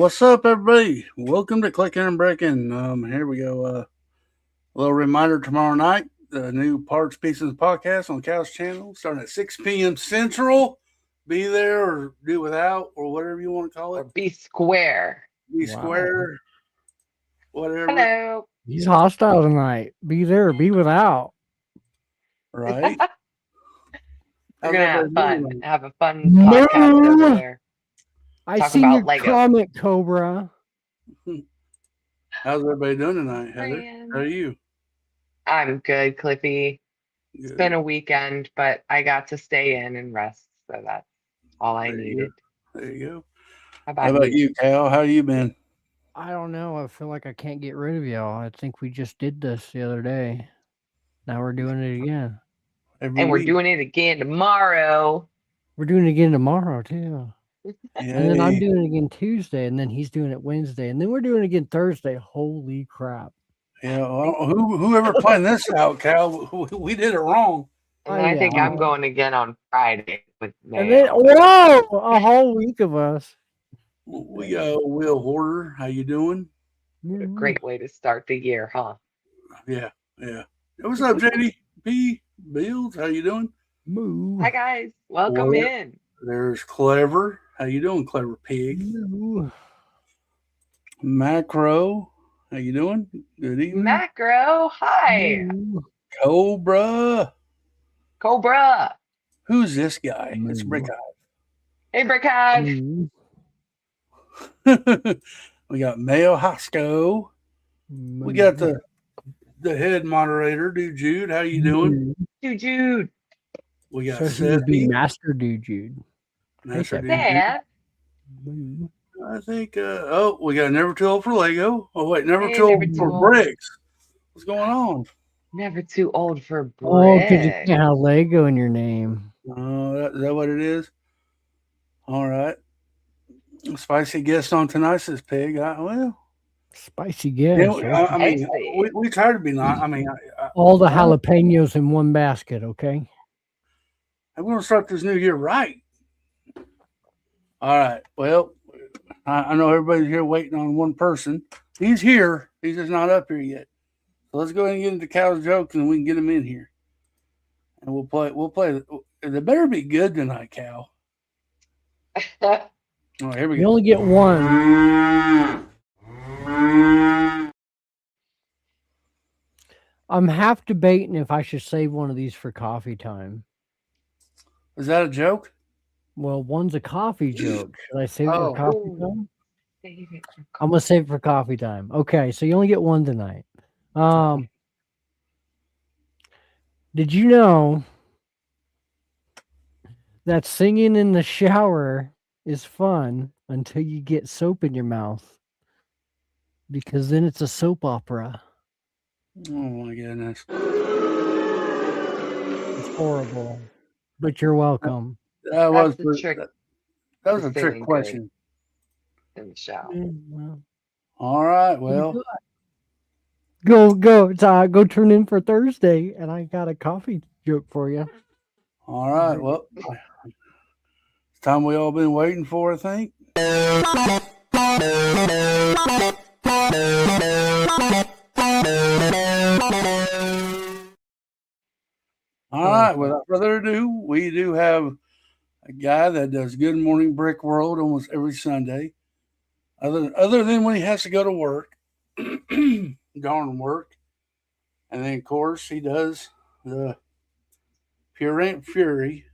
What's up, everybody? Welcome to Clicken Bricken. Here we go. A little reminder tomorrow night, the new Parts, Pieces podcast on Cow's channel, starting at 6 p.m. Central. Be there or do without or whatever you want to call Or it. be square. Be square, whatever. Hello. He's hostile tonight. Be there or be without. Right? We're going to have fun. doing? Have a fun podcast over there. I Talk seen about your Lego. comment, Cobra. How's everybody doing tonight, Heather? Man. How are you? I'm good, Clippy. It's Good. been a weekend, but I got to stay in and rest, so that's all I There you needed. There you go. How How about you, Cal? How you been? I don't know. I feel like I can't get rid of y'all. I think we just did this the other day. Now we're doing it again. Every we're week. doing it again tomorrow. We're doing it again tomorrow, too. Yay. And then I'm doing it again Tuesday, and then he's doing it Wednesday, and then we're doing it again Thursday. Holy crap. Yeah, well, whoever planned this out, Cal, we did it wrong. And I think I'm going again on Friday with Mayo. And then, whoa, a whole week of us. We got Will Hoarder. How you doing? A great way to start the year, huh? Yeah. What's up, JD? P. Bills, how you doing? Moo. Hi, guys. Welcome in. There's Clever. How you doing, Clever Pig? Moo. Macro. How you doing? Good evening. Macro. Hi. Moo. Cobra. Cobra. Who's this guy? It's Moo. Brick Hey, Brick Hive. Moo. Hive. We got Mayo Hosco. We got the head moderator, Dude Jude. How you doing? Jude. We got So he would be Seth. Master Jude. Master Dude Jude. Dad. I think, we got Never Too Old for Lego. Oh, wait, Never Hey, Too Never Old Too for Old. Bricks. What's going on? Never too old for bread. Oh, because you can't have Lego in your name. Oh, is that what it is? All right. Spicy guest on tonight's this pig. Spicy guess. I mean, we try to be nice. I mean, All the jalapenos in one basket, okay? I'm going to start this new year right. All right. Well, I know everybody's here waiting on one person. He's here. He's just not up here yet. So let's go ahead and get into Cal's jokes and we can get him in here. And we'll play. They better be good tonight, Cal. All right, here we You go. only get one. I'm half debating if I should save one of these for coffee time. Is that a joke? Well, one's a coffee joke. Should I save it for coffee time? I'm going to save it for coffee time. Okay, so you only get one tonight. Did you know that singing in the shower is fun until you get soap in your mouth? Because then it's a soap opera. Oh my goodness. It's horrible. But you're welcome. That was the trick. That was a to trick singing question. In the shower. Well, All right. Well, go turn in for Thursday, and I got a coffee joke for you. all right. Well, it's time we all been waiting for, I think. All right. Without further ado, we do have a guy that does Good Morning Brick World almost every Sunday. Other than when he has to go to work, darn work. And then, of course, he does the Pure Rant Fury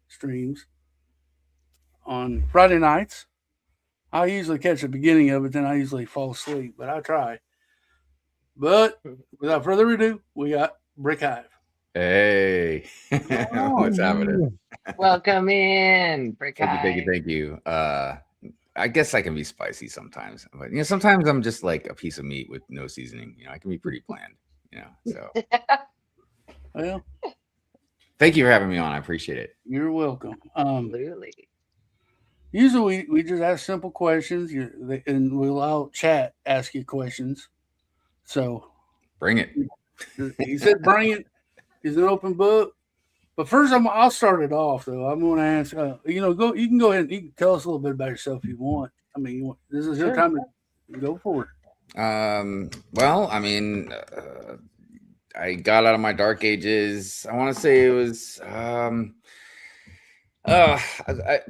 streams on Friday nights. I usually catch the beginning of it, then I usually fall asleep, but I try. But without further ado, we got Brick Hive. Hey, what's happening? Welcome in, Brick Hive. Thank you. I guess I can be spicy sometimes, but sometimes I'm just like a piece of meat with no seasoning. I can be pretty bland. So Well, thank you for having me on. I appreciate it. you're welcome. Absolutely. Usually we just ask simple questions, and we allow chat ask you questions. So Bring it. he said, "Bring it." He's an open book. But first, I'll start it off though. I'm going to ask. You can go ahead and you can tell us a little bit about yourself if you want. I mean, this is your Sure. time to go for it. Well, I mean, I got out of my dark ages. I want to say it was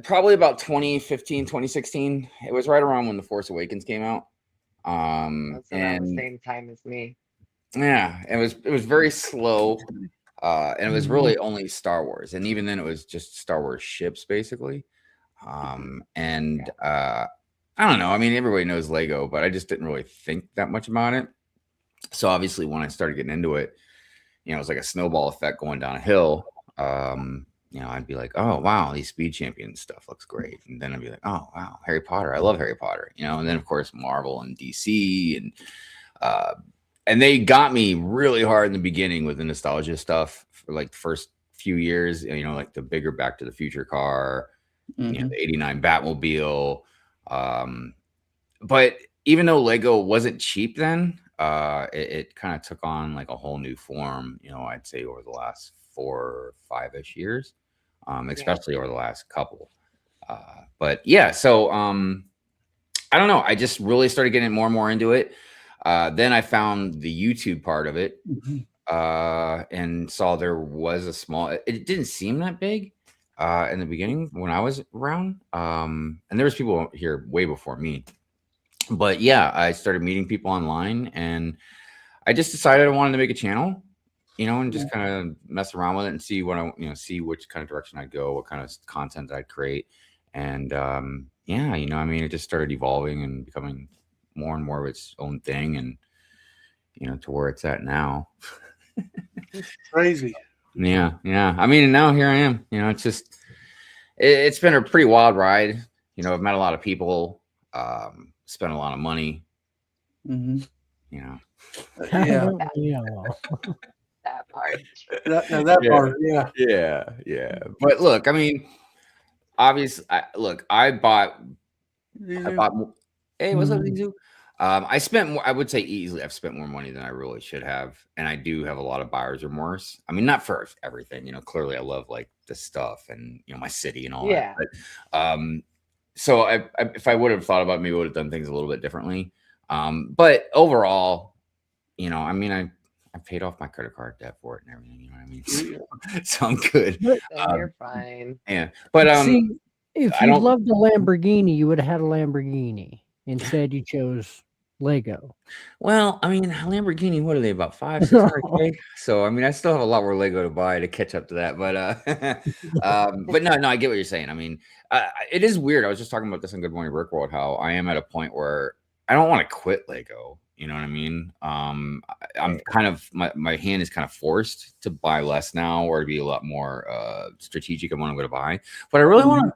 probably about 2015, 2016. It was right around when The Force Awakens came out. So around the And same time as me. yeah, it was very slow. And it was really only Star Wars. And even then it was just Star Wars ships basically. And I don't know. I mean, everybody knows Lego, but I just didn't really think that much about it. So obviously when I started getting into it, it was like a snowball effect going down a hill. I'd be like, oh wow, these Speed Champions stuff looks great. And then I'd be like, oh wow, Harry Potter. I love Harry Potter, and then of course Marvel and DC and they got me really hard in the beginning with the nostalgia stuff for like the first few years, like the bigger Back to the Future car, the 89 Batmobile. But even though Lego wasn't cheap then, it kind of took on like a whole new form, I'd say over the last 4 or 5-ish years, especially over the last couple. But yeah, so I don't know. I just really started getting more and more into it. Then I found the YouTube part of it and saw there was a small, it didn't seem that big in the beginning when I was around. And there was people here way before me. But yeah, I started meeting people online and I just decided I wanted to make a channel, and just kind of mess around with it and see what see which kind of direction I'd go, what kind of content I'd create. And yeah, it just started evolving and becoming more and more of its own thing, and to where it's at now. It's crazy. Yeah. I mean, and now here I am. It's just it's been a pretty wild ride. I've met a lot of people, spent a lot of money. Yeah. That part. That part. Yeah. Yeah. But look, I mean, obviously, I bought. Hey, what's up, Zizu? I spent more, I would say easily, I've spent more money than I really should have. And I do have a lot of buyer's remorse. I mean, not for everything, clearly I love like the stuff and, my city and all that. But, so if I would have thought about, maybe I would have done things a little bit differently. But overall, I mean, I paid off my credit card debt for it and everything, you know what I mean? So I'm good. You're fine. Yeah. But, see, if you loved a Lamborghini, you would have had a Lamborghini. Instead, you chose Lego. Well, I mean, Lamborghini, what are they, about 500-600K? So, I mean, I still have a lot more Lego to buy to catch up to that. But no, I get what you're saying. I mean, it is weird. I was just talking about this on Good Morning Brick World, how I am at a point where I don't want to quit Lego. You know what I mean? I'm kind of, my hand is kind of forced to buy less now, or to be a lot more strategic in what I'm going to buy. But I really want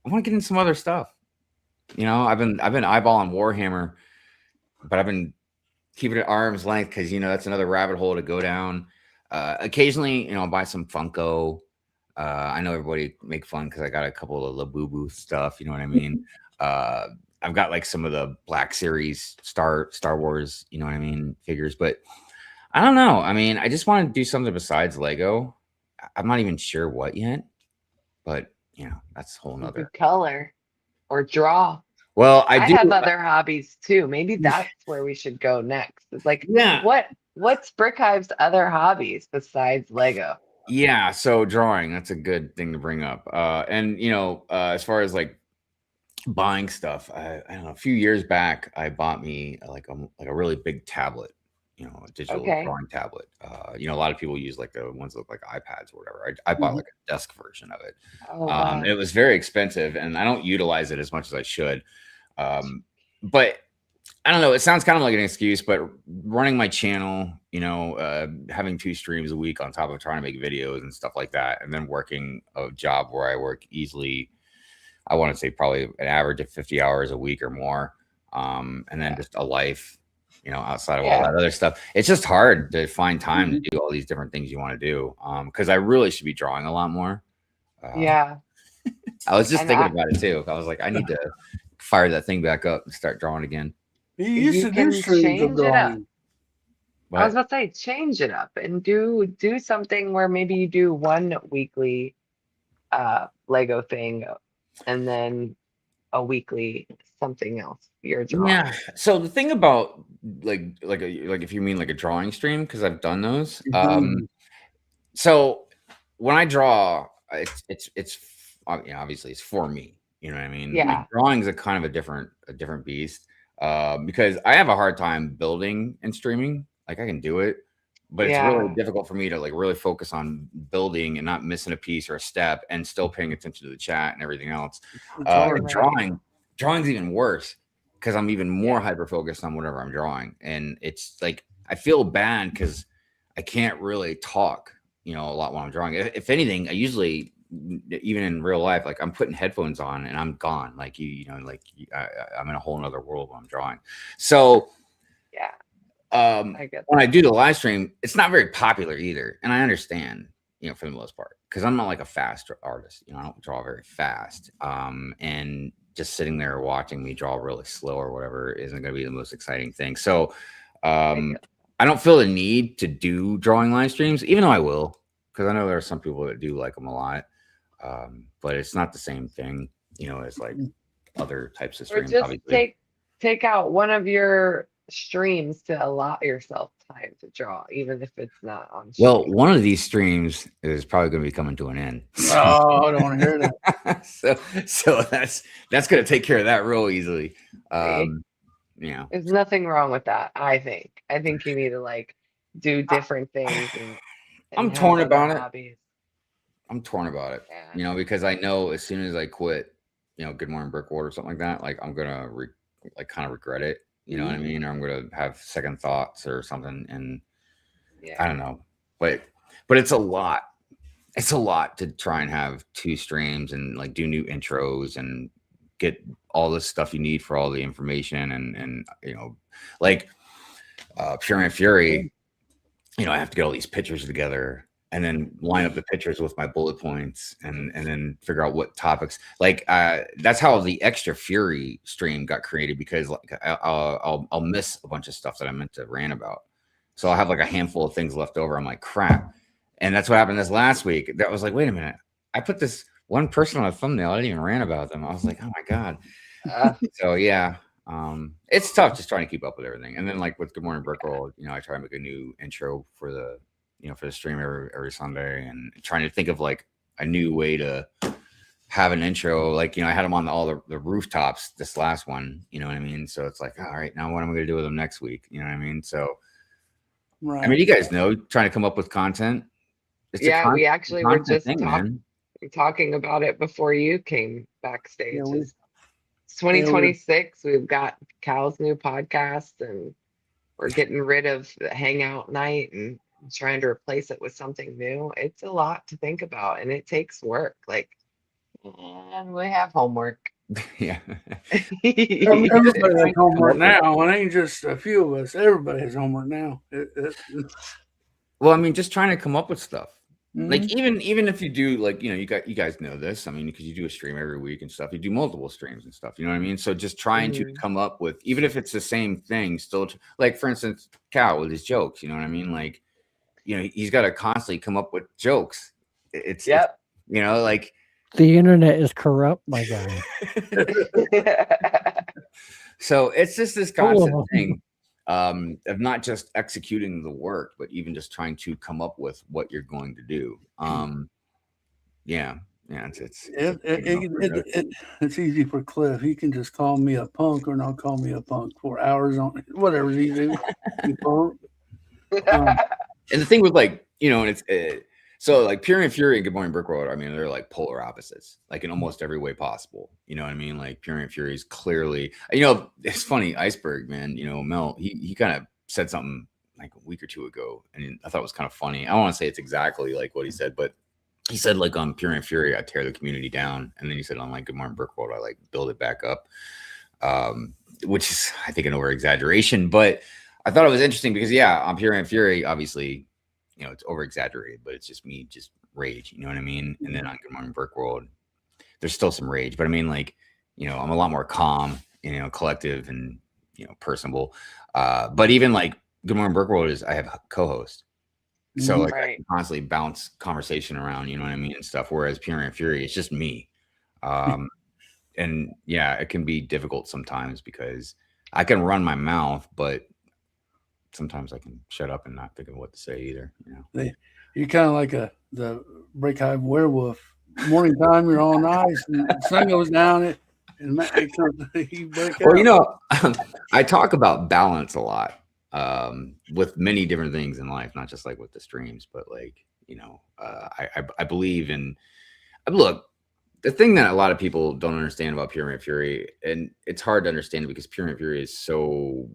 to get in some other stuff. I've been eyeballing Warhammer, but I've been keeping it at arm's length because that's another rabbit hole to go down. Occasionally, I'll buy some Funko. I know everybody make fun because I got a couple of Labubu stuff. You know what I mean? I've got like some of the Black Series Star Wars, you know what I mean, figures. But I don't know. I mean, I just want to do something besides Lego. I'm not even sure what yet, but that's a whole nother. Color or draw. Well, I do have other hobbies too. Maybe that's where we should go next. It's like, what's Brick Hive's other hobbies besides Lego? Yeah, so drawing, that's a good thing to bring up. And as far as like buying stuff, I don't know, a few years back I bought me like a really big tablet, a digital drawing tablet. A lot of people use like the ones that look like iPads or whatever. I bought like a desk version of it. Wow. It was very expensive and I don't utilize it as much as I should. But I don't know, it sounds kind of like an excuse, but running my channel, having 2 streams a week on top of trying to make videos and stuff like that, and then working a job where I work easily, I want to say probably an average of 50 hours a week or more. And then just a life, outside of all that other stuff. It's just hard to find time to do all these different things you want to do. Because I really should be drawing a lot more. Yeah. I was just thinking about it too. I was like, I need to fire that thing back up and start drawing again. You used to do streams of drawing. I was about to say, change it up and do something where maybe you do one weekly Lego thing, and then a weekly something else you're drawing. Yeah. So the thing about like if you mean like a drawing stream, because I've done those. So when I draw, it's obviously it's for me. You know what I mean? Yeah. Like, drawing's a kind of a different beast. Because I have a hard time building and streaming. Like I can do it, but it's really difficult for me to like really focus on building and not missing a piece or a step and still paying attention to the chat and everything else. Drawing's even worse because I'm even more hyper focused on whatever I'm drawing. And it's like I feel bad because I can't really talk, a lot when I'm drawing. If anything, I usually, even in real life, like I'm putting headphones on and I'm gone. Like I'm in a whole nother world when I'm drawing. So when I do the live stream, it's not very popular either. And I understand, for the most part, because I'm not like a fast artist. I don't draw very fast. And just sitting there watching me draw really slow or whatever isn't going to be the most exciting thing. So I don't feel the need to do drawing live streams, even though I will, because I know there are some people that do like them a lot. But it's not the same thing, as like other types of streams. Or just take out one of your streams to allow yourself time to draw, even if it's not on stream. Well, one of these streams is probably going to be coming to an end. Oh, I don't want to hear that. so that's going to take care of that real easily. There's nothing wrong with that. I think you need to like do different things. And I'm torn about it. Hobbies. I'm torn about it, because I know as soon as I quit, Good Morning Brickworld or something like that, like I'm gonna kind of regret it. You know what I mean? Or I'm gonna have second thoughts or something, and I don't know, but it's a lot. It's a lot to try and have 2 streams and like do new intros and get all the stuff you need for all the information and like Pure and Fury. I have to get all these pictures together and then line up the pictures with my bullet points and then figure out what topics. Like that's how the Extra Fury stream got created, because like I'll miss a bunch of stuff that I meant to rant about. So I'll have like a handful of things left over. I'm like, crap. And that's what happened this last week. That was like, wait a minute. I put this one person on a thumbnail. I didn't even rant about them. I was like, oh my God. So yeah. It's tough just trying to keep up with everything. And then like with Good Morning Brickworld, I try to make a new intro for the for the stream every Sunday, and trying to think of like a new way to have an intro. Like, I had them on all the rooftops this last one, you know what I mean? So it's like, all right, now what am I going to do with them next week? You know what I mean? So, I mean, you guys know, trying to come up with content. We actually were just talking about it before you came backstage. It's 2026. We've got Cal's new podcast, and we're getting rid of the hangout night and trying to replace it with something new. It's a lot to think about, and it takes work. Like, and we have homework. Yeah. Everybody has homework now. It ain't just a few of us. Everybody has homework now. Well, I mean, just trying to come up with stuff. Like even if you do, like, you guys know this. I mean, because you do a stream every week and stuff. You do multiple streams and stuff. You know what I mean? So just trying to come up with, even if it's the same thing, still like, for instance, Cal with his jokes. You know what I mean? Like, he's got to constantly come up with jokes. It's like the internet is corrupt, my guy. So it's just this constant thing. Of not just executing the work, but even just trying to come up with what you're going to do. It's easy for Cliff. He can just call me a punk or not call me a punk for hours on whatever he do. And the thing with like, and it's so like Pure and Fury and Good Morning Brickworld, I mean, they're like polar opposites, like in almost every way possible. You know what I mean? Like Pure and Fury is clearly, it's funny, Iceberg, man, Mel, he kind of said something like a week or two ago, and I thought it was kind of funny. I don't want to say it's exactly like what he said, but he said like on Pure and Fury, I tear the community down. And then he said on like Good Morning Brickworld, I like build it back up, which is, I think, an over exaggeration, but I thought it was interesting because on Pure and Fury, obviously, it's over exaggerated, but it's just me, just rage. You know what I mean? And then on Good Morning Brickworld, there's still some rage, but I mean, like, I'm a lot more calm, collective and, personable. But even like Good Morning Brickworld is, I have a co-host. So like I can constantly bounce conversation around, you know what I mean? And stuff. Whereas Pure and Fury, it's just me. and yeah, it can be difficult sometimes because I can run my mouth, but sometimes I can shut up and not think of what to say either. You're kind of like the Brick Hive werewolf. Morning time, you're all nice, and the sun goes down, it you break out. Well, I talk about balance a lot with many different things in life, not just like with the streams, but like, I believe in, look, the thing that a lot of people don't understand about Pure Mint Fury, and it's hard to understand because Pure Mint Fury is so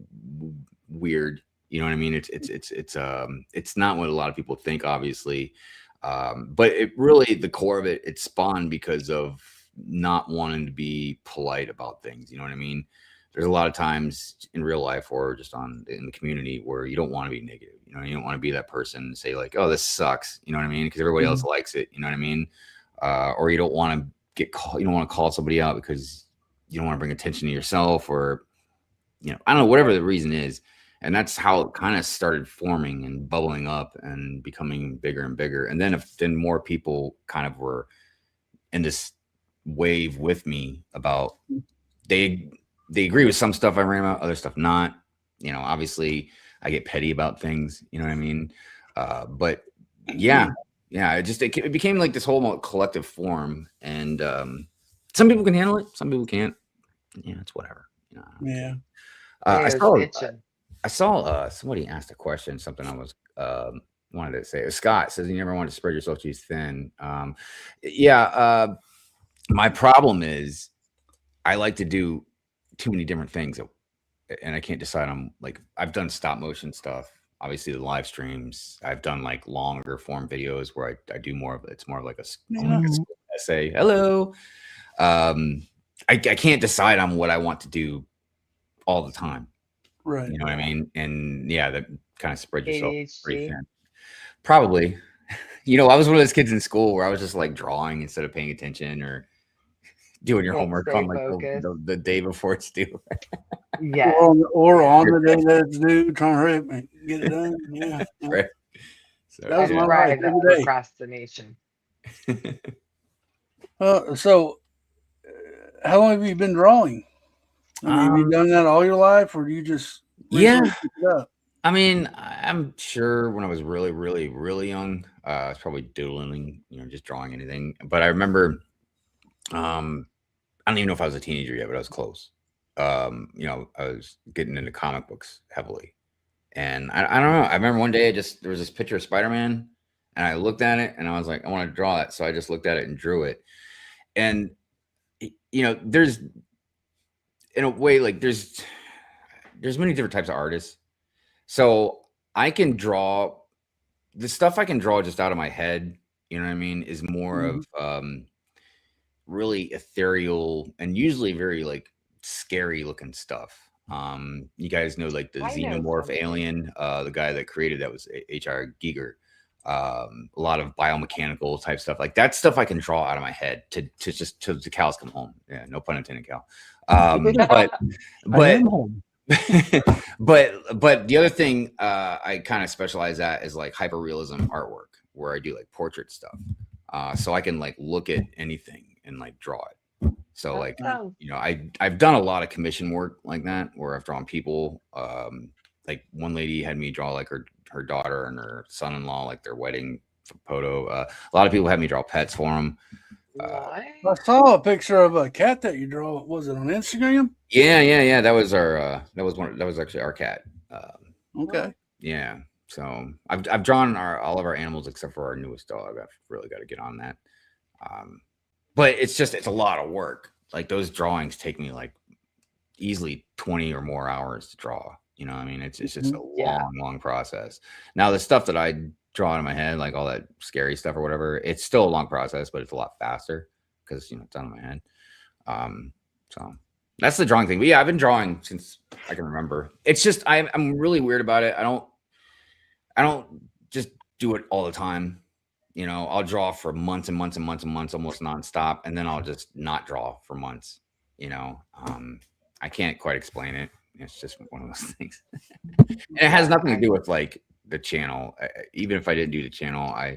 weird. You know what I mean? It's not what a lot of people think, obviously. But it really, the core of it, it spawned because of not wanting to be polite about things. You know what I mean? There's a lot of times in real life or just in the community where you don't want to be negative. You don't want to be that person and say like, oh, this sucks. You know what I mean? Because everybody else likes it. You know what I mean? Or you don't want to you don't want to call somebody out because you don't want to bring attention to yourself, or, I don't know, whatever the reason is. And that's how it kind of started forming and bubbling up and becoming bigger and bigger. And then more people kind of were in this wave with me about they agree with some stuff I ran about, other stuff not. Obviously I get petty about things, you know what I mean? But yeah, it became like this whole collective form, and some people can handle it, some people can't. Yeah, it's whatever. Yeah. I saw somebody asked a question, something I was wanted to say. Scott says you never want to spread yourself too thin. My problem is I like to do too many different things, and I can't decide on, like, I've done stop motion stuff, obviously the live streams. I've done like longer form videos where I do more of it. It's more of like a essay. Hello. I can't decide on what I want to do all the time. Right. You know what I mean? And yeah, that kind of spread yourself pretty thin. Probably. I was one of those kids in school where I was just like drawing instead of paying attention or doing your homework on like the day before it's due. Yeah. Or on the day that it's due, trying to hurry up and get it done. Yeah. Right. So that was my life every day. Procrastination. So how long have you been drawing? Have you done that all your life, or do you just pick it up? I mean, I'm sure when I was really, really, really young, I was probably doodling, just drawing anything. But I remember, I don't even know if I was a teenager yet, but I was close. I was getting into comic books heavily, and I don't know. I remember one day there was this picture of Spider-Man, and I looked at it, and I was like, I want to draw it. So I just looked at it and drew it. And there's, in a way, like there's many different types of artists. So I can draw the stuff I can draw just out of my head. You know what I mean? Is more of really ethereal and usually very like scary looking stuff. You guys know like the xenomorph alien, the guy that created that was H.R. Giger. A lot of biomechanical type stuff, like that stuff I can draw out of my head to the cows come home. Yeah, no pun intended, Cal. But the other thing I kind of specialize at is like hyperrealism artwork, where I do like portrait stuff. So I can like look at anything and like draw it. So like, I've done a lot of commission work like that, where I've drawn people. Like one lady had me draw like her daughter and her son-in-law, like their wedding photo. A lot of people had me draw pets for them. I saw a picture of a cat that you draw. Was it on Instagram? Yeah. That was that was actually our cat. Okay. Yeah. So I've drawn all of our animals except for our newest dog. I've really got to get on that. But it's a lot of work. Like those drawings take me like easily 20 or more hours to draw. You know what I mean? It's just a long process. Now the stuff that I draw in my head, like all that scary stuff or whatever, it's still a long process, but it's a lot faster because it's out of my head. So that's the drawing thing. But yeah, I've been drawing since I can remember. It's just I'm really weird about it. I don't just do it all the time. I'll draw for months and months and months and months, almost nonstop, and then I'll just not draw for months. I can't quite explain it. It's just one of those things. And it has nothing to do with like the channel. Even if I didn't do the channel, I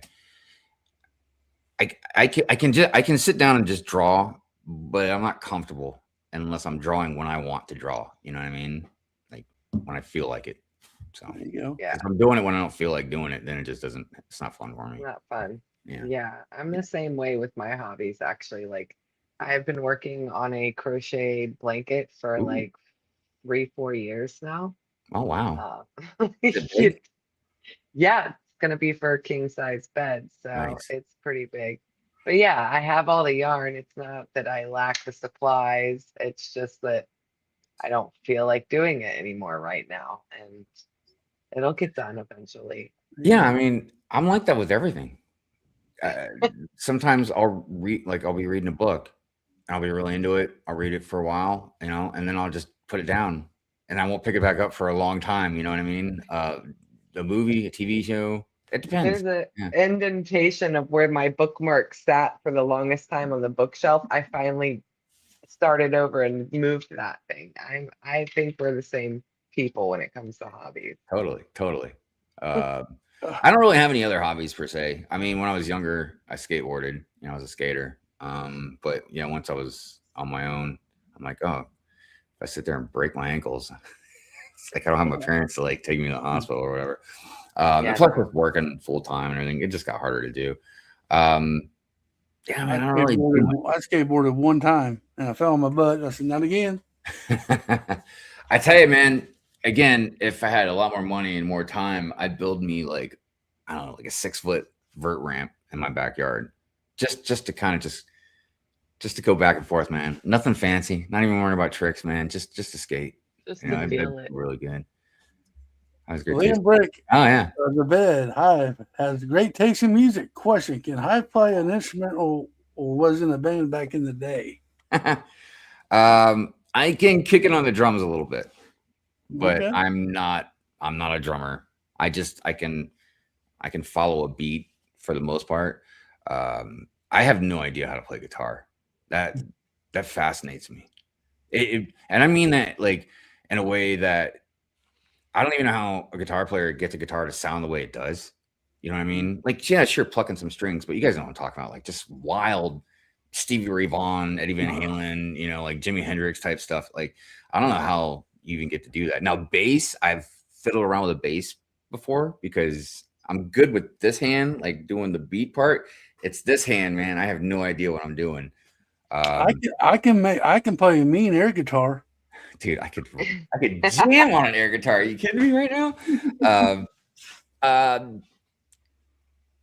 can sit down and just draw but I'm not comfortable unless I'm drawing when I want to draw. You know what I mean? Like when I feel like it. So there you go. Yeah. If I'm doing it when I don't feel like doing it, then it just doesn't. It's not fun for me. Not fun. Yeah. Yeah, I'm the same way with my hobbies, actually. Like, I've been working on a crochet blanket for Ooh. like 3-4 years now. Oh wow. Yeah, it's gonna be for a king size bed, so Nice. it's pretty big. But yeah, I have all the yarn. It's not that I lack the supplies. It's just that I don't feel like doing it anymore right now, and it'll get done eventually. Yeah, I mean, I'm like that with everything. Sometimes I'll be reading a book, and I'll be really into it. I'll read it for a while, and then I'll just put it down, and I won't pick it back up for a long time. You know what I mean? A movie, a TV show, it depends. There's an indentation of where my bookmark sat for the longest time on the bookshelf. I finally started over and moved that thing. I think we're the same people when it comes to hobbies. Totally. I don't really have any other hobbies per se. I mean, when I was younger, I skateboarded. I was a skater. But yeah, once I was on my own, I'm like, oh, if I sit there and break my ankles, it's like I don't have my parents to like take me to the hospital or whatever. And plus with working full time and everything, it just got harder to do. Yeah, I mean, I skateboarded one time and I fell on my butt. I said, not again. I tell you, man, again, if I had a lot more money and more time, I'd build me like, I don't know, like a 6-foot vert ramp in my backyard. Just to kind of just to go back and forth, man. Nothing fancy, not even worrying about tricks, man. Just to skate. Just to feel it. Really good. That was good. William Brick. Oh yeah. The bed. Hive has great taste in music. Question: can Hive play an instrument or was in a band back in the day? I can kick it on the drums a little bit, but Okay. I'm not a drummer. I can follow a beat for the most part. I have no idea how to play guitar. That fascinates me. And I mean that like in a way that I don't even know how a guitar player gets a guitar to sound the way it does. You know what I mean? Like, yeah, sure, plucking some strings, but you guys know what I'm talking about. Like just wild Stevie Ray Vaughan, Eddie Van Halen, like Jimi Hendrix type stuff. Like, I don't know how you even get to do that. Now, bass, I've fiddled around with a bass before because I'm good with this hand, like doing the beat part. It's this hand, man. I have no idea what I'm doing. I can play a mean air guitar. Dude, I could jam on an air guitar. Are you kidding me right now?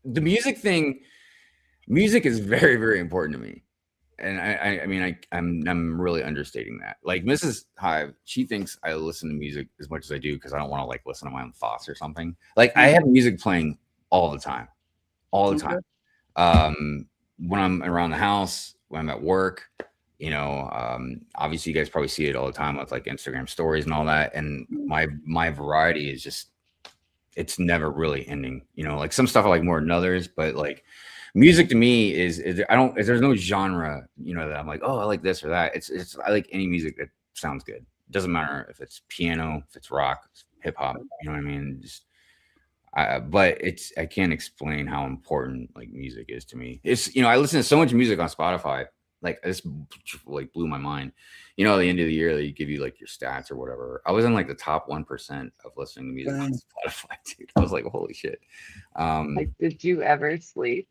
The music thing, music is very, very important to me. And I mean, I'm really understating that. Like Mrs. Hive, she thinks I listen to music as much as I do because I don't want to like listen to my own thoughts or something. Like I have music playing all the time. When I'm around the house, when I'm at work, obviously you guys probably see it all the time with like Instagram stories and all that. And my variety is just, it's never really ending, like some stuff I like more than others, but like music to me is there's no genre, that I'm like, oh, I like this or that. It's I like any music that sounds good. It doesn't matter if it's piano, if it's rock, hip hop, you know what I mean? But I can't explain how important like music is to me. It's, I listen to so much music on Spotify. Like this like blew my mind. At the end of the year they give you like your stats or whatever. I was in like the top 1% of listening to music on Spotify, dude. I was like, holy shit. Like, did you ever sleep?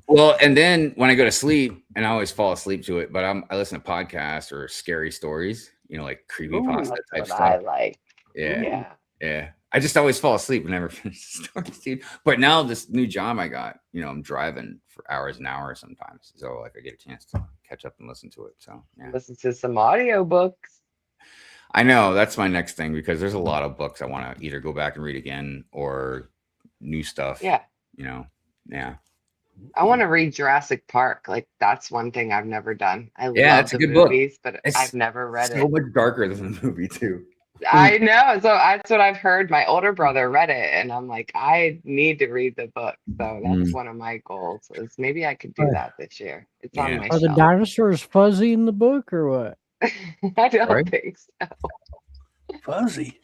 Well, and then when I go to sleep, and I always fall asleep to it, but I listen to podcasts or scary stories, like creepypasta type stuff. I like. Yeah. I just always fall asleep and never finish the stories, dude. But now this new job I got, I'm driving for hours and hours sometimes. So like I get a chance to catch up and listen to it. So yeah. Listen to some audiobooks. I know that's my next thing because there's a lot of books I want to either go back and read again or new stuff. Yeah. Yeah. I want to read Jurassic Park. Like that's one thing I've never done. I love it's a the good movies, book. But I've never read it. So much darker than the movie too. I know. So that's what I've heard. My older brother read it, and I'm like, I need to read the book. So that's one of my goals. Is maybe I could do that this year. It's on my Are shelf. the dinosaurs fuzzy in the book or what? I don't think so. Fuzzy.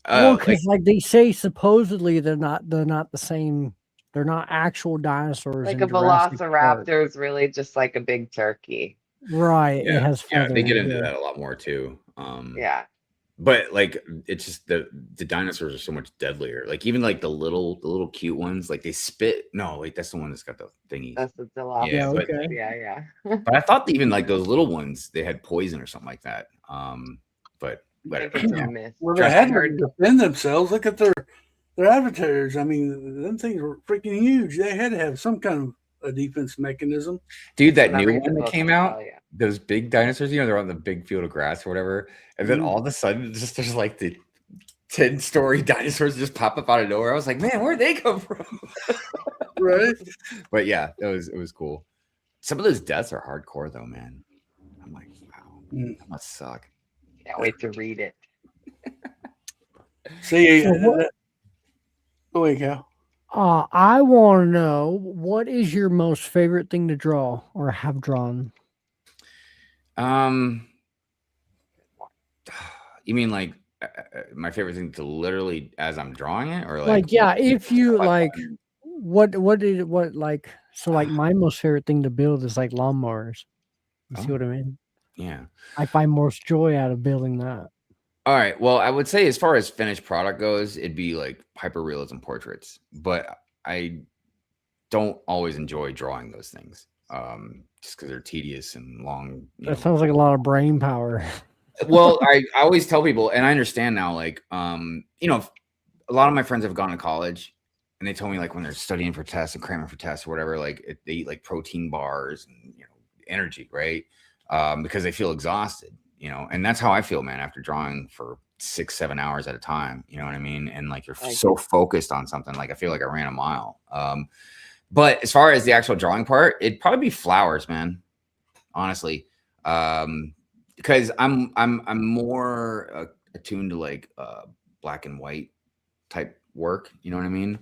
Well, because like they say, supposedly they're not the same They're not actual dinosaurs. Like in a Jurassic Park. velociraptor is really just like a big turkey. Right. Yeah, It has feathers. they get into that a lot more too. Yeah. But like it's just the dinosaurs are so much deadlier. Like even like the little cute ones, like they spit. No, like that's the one that's got the thingies. That's the Dilophosaurus. Yeah, but, okay. Yeah. but I thought that even like those little ones, they had poison or something like that. But I think it's a myth. Well, they had to defend themselves. Look at their avatars. I mean, them things were freaking huge. They had to have some kind of a defense mechanism. Dude, that new one that came out, those big dinosaurs, you know, they're on the big field of grass or whatever. And then all of a sudden, just there's like the 10-story dinosaurs just pop up out of nowhere. I was like, man, where'd they come from? Right. But yeah, it was cool. Some of those deaths are hardcore though, man. I'm like, wow, that must suck. Can't wait to read it. See, go ahead, Cal. I want to know, what is your most favorite thing to draw or have drawn? You mean like my favorite thing to literally as I'm drawing it, or like yeah, if you like, what like, so like my most favorite thing to build is like lawnmowers. You see what I mean? Yeah. I find most joy out of building that. All right. Well, I would say as far as finished product goes, it'd be like hyperrealism portraits, but I don't always enjoy drawing those things just because they're tedious and long. That sounds like a lot of brain power. Well, I always tell people, and I understand now, like, you know, a lot of my friends have gone to college and they told me like when they're studying for tests and cramming for tests or whatever, like they eat like protein bars and, you know, energy, right? Because they feel exhausted, you know, and that's how I feel, man, after drawing for 6-7 hours at a time, you know what I mean? And like, you're so focused on something, like I feel like I ran a mile. But as far as the actual drawing part, it'd probably be flowers, man, honestly. Because I'm more attuned to like black and white type work, you know what I mean?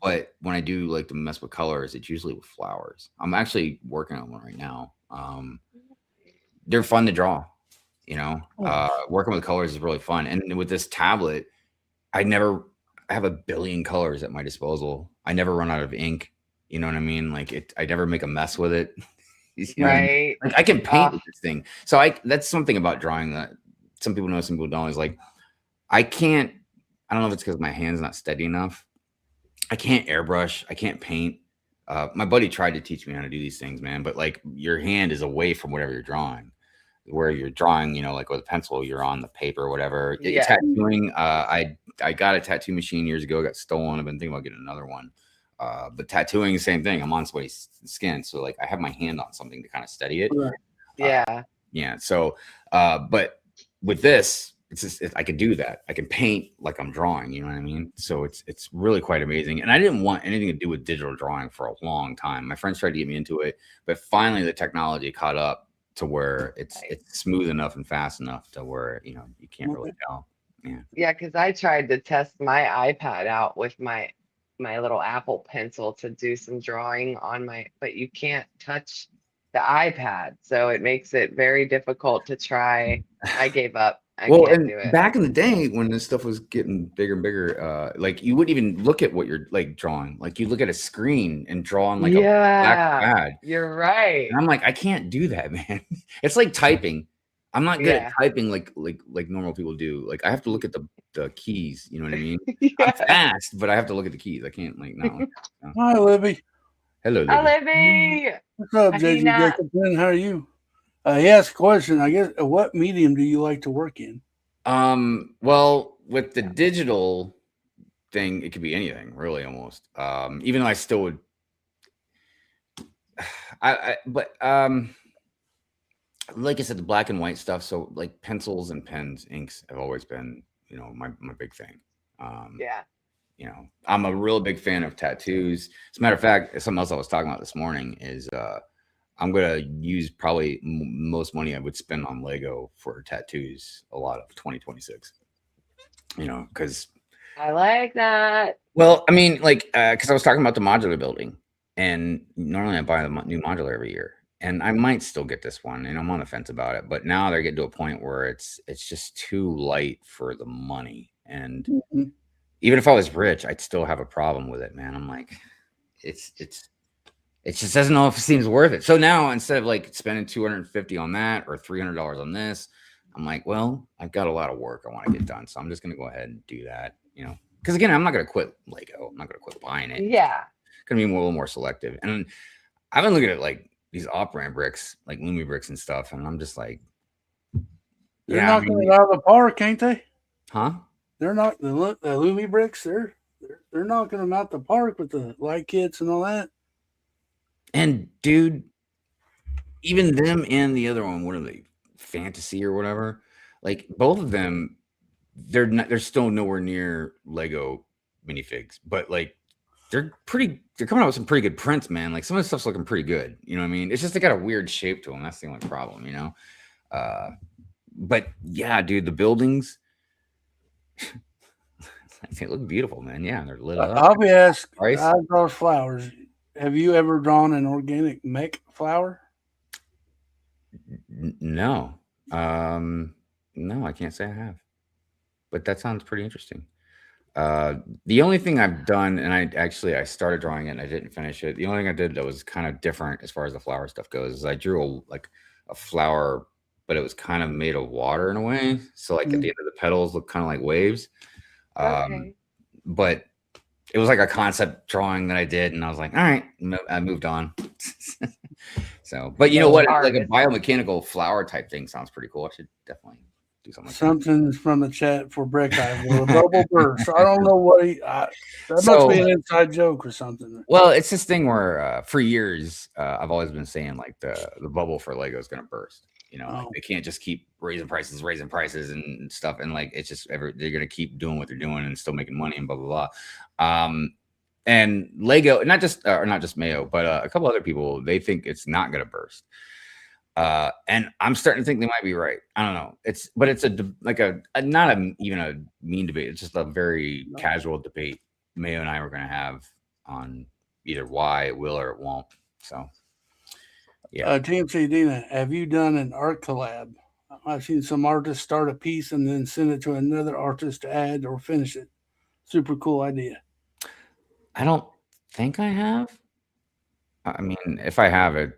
But when I do like to mess with colors, it's usually with flowers. I'm actually working on one right now. They're fun to draw, you know. Working with colors is really fun, and with this tablet, I have a billion colors at my disposal. I never run out of ink, you know what I mean? Like I never make a mess with it. You know, right. Like I can paint with this thing. So that's something about drawing that some people know, some people don't, is like I don't know if it's because my hand's not steady enough. I can't airbrush, I can't paint. My buddy tried to teach me how to do these things, man, but like your hand is away from whatever you're drawing. Where you're drawing, you know, like with a pencil, you're on the paper or whatever. Yeah. Tattooing, I got a tattoo machine years ago, got stolen. I've been thinking about getting another one. But tattooing, the same thing. I'm on somebody's skin, so like I have my hand on something to kind of steady it. Yeah. So, but with this, it's just I could do that. I can paint like I'm drawing. You know what I mean? So it's really quite amazing. And I didn't want anything to do with digital drawing for a long time. My friends tried to get me into it, but finally the technology caught up to where it's smooth enough and fast enough to where, you know, you can't really tell. Yeah, because I tried to test my iPad out with my little Apple Pencil to do some drawing on but you can't touch the iPad, so it makes it very difficult to try. I gave up. I can't do it. Back in the day when this stuff was getting bigger and bigger, like you wouldn't even look at what you're like drawing. Like you look at a screen and draw on like a black pad. You're right. And I'm like, I can't do that, man. It's like typing. I'm not good at typing like normal people do. Like I have to look at the keys. You know what I mean? I'm fast, but I have to look at the keys. I can't like no. Hi, Libby. Hello, Libby. Hi, Libby. What's up, JG Jacobson? How are you? He asked a question. I guess, what medium do you like to work in? Well, with the digital thing, it could be anything, really, almost. Even though I still would, but like I said, the black and white stuff. So like pencils and pens, inks have always been, you know, my big thing. You know, I'm a real big fan of tattoos. As a matter of fact, something else I was talking about this morning is I'm going to use probably most money I would spend on Lego for tattoos a lot of 2026, you know, because I like that. Well, I mean, like, because I was talking about the modular building, and normally I buy a new modular every year, and I might still get this one, and I'm on the fence about it, but now they're getting to a point where it's just too light for the money, and even if I was rich, I'd still have a problem with it, man. I'm like, it just doesn't know if it seems worth it. So now instead of like spending $250 on that or $300 on this, I'm like, well, I've got a lot of work I want to get done, so I'm just gonna go ahead and do that, you know. Because again, I'm not gonna quit Lego. I'm not gonna quit buying it. Yeah, Gonna be a little more selective. And I've been looking at like these off-brand bricks, like Lumi bricks and stuff, and I'm just like, they're knocking it out of the park, ain't they? Huh? They're not the Lumi bricks. They're knocking them out the park with the light kits and all that. And dude, even them and the other one, what are they? Fantasy or whatever. Like both of them, they're still nowhere near Lego minifigs, but like they're coming out with some pretty good prints, man. Like some of the stuff's looking pretty good. You know what I mean? It's just they got a weird shape to them. That's the only problem, you know. But yeah, dude, the buildings they look beautiful, man. Yeah, they're lit up. I'll be asked, I draw flowers. Have you ever drawn an organic mech flower? No. No, I can't say I have. But that sounds pretty interesting. The only thing I've done, and I started drawing it and I didn't finish it. The only thing I did that was kind of different as far as the flower stuff goes is I drew a flower, but it was kind of made of water in a way. So like at the end of the petals look kind of like waves. okay. But it was like a concept drawing that I did, and I was like, all right, I moved on. So, but you know what? Like a biomechanical flower type thing sounds pretty cool. I should definitely do something. Something's from the chat for Brick Hive. A bubble burst. I don't know what that must be an inside joke or something. Well, it's this thing where for years I've always been saying like the bubble for Lego is going to burst. You know, like they can't just keep raising prices and stuff, and like it's just they're going to keep doing what they're doing and still making money and blah blah blah. And Lego, not just Mayo, but a couple other people, they think it's not going to burst. And I'm starting to think they might be right. I don't know. It's not even a mean debate. It's just a very casual debate Mayo and I were going to have on either why it will or it won't. So, yeah. TMC Dina, have you done an art collab? I've seen some artists start a piece and then send it to another artist to add or finish it. Super cool idea. I don't think I have. I mean, if I have, it's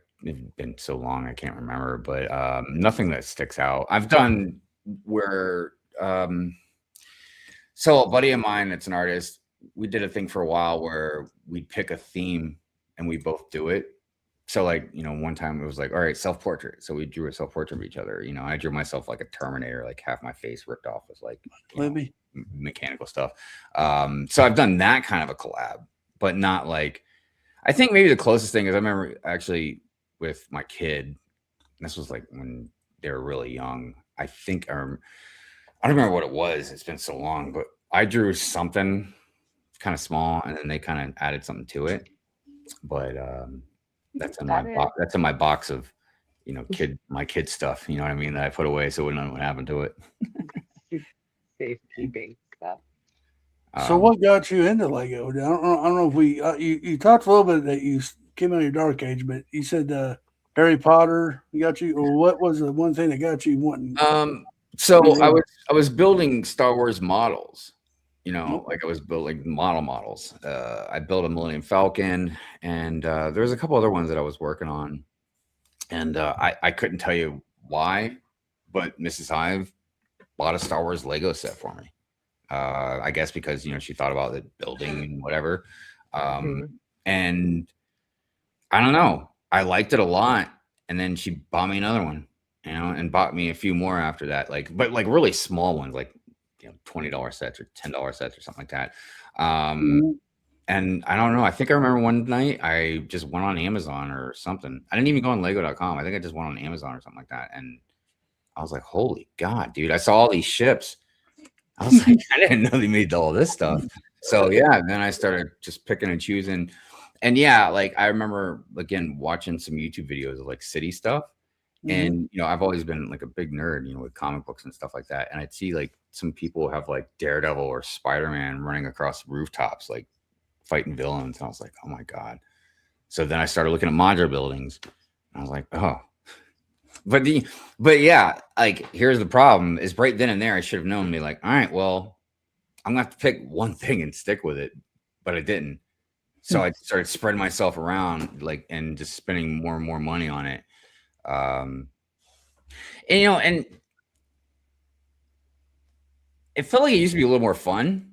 been so long I can't remember, but nothing that sticks out. I've done where so a buddy of mine that's an artist, we did a thing for a while where we'd pick a theme and we both do it. So like, you know, one time it was like, all right, self-portrait. So we drew a self-portrait of each other. You know, I drew myself like a Terminator, like half my face ripped off with like mechanical stuff. So I've done that kind of a collab, but not like, I think maybe the closest thing is I remember actually with my kid, this was like when they were really young. I think I don't remember what it was. It's been so long, but I drew something kind of small and then they kind of added something to it. But that's in my box of, you know, my kid stuff. You know what I mean? That I put away so we don't know what happened to it. Safekeeping stuff. So what got you into Lego? I don't know if you talked a little bit that you came out of your dark age, but you said Harry Potter got you, or what was the one thing that got you wanting? So I was building Star Wars models. You know, like I was building models. I built a Millennium Falcon, and there was a couple other ones that I was working on, and I couldn't tell you why, but Mrs. Hive bought a Star Wars Lego set for me. I guess because, you know, she thought about it building and whatever. And I don't know, I liked it a lot, and then she bought me another one, you know, and bought me a few more after that, but really small ones, like, you know, $20 sets or $10 sets or something like that. And I don't know, I think I remember one night I just went on Amazon or something. I didn't even go on lego.com. I think I just went on Amazon or something like that, and I was like, holy God, dude, I saw all these ships. I was like, I didn't know they made all this stuff. So yeah, then I started just picking and choosing. And yeah, like I remember again watching some YouTube videos of like city stuff. And you know, I've always been like a big nerd, you know, with comic books and stuff like that. And I'd see like some people have like Daredevil or Spider-Man running across rooftops, like fighting villains. And I was like, oh my God. So then I started looking at modular buildings. And I was like, oh. But yeah, like here's the problem is right then and there I should have known, be like, all right, well, I'm gonna have to pick one thing and stick with it, but I didn't. So I started spreading myself around, like, and just spending more and more money on it. And and it felt like it used to be a little more fun.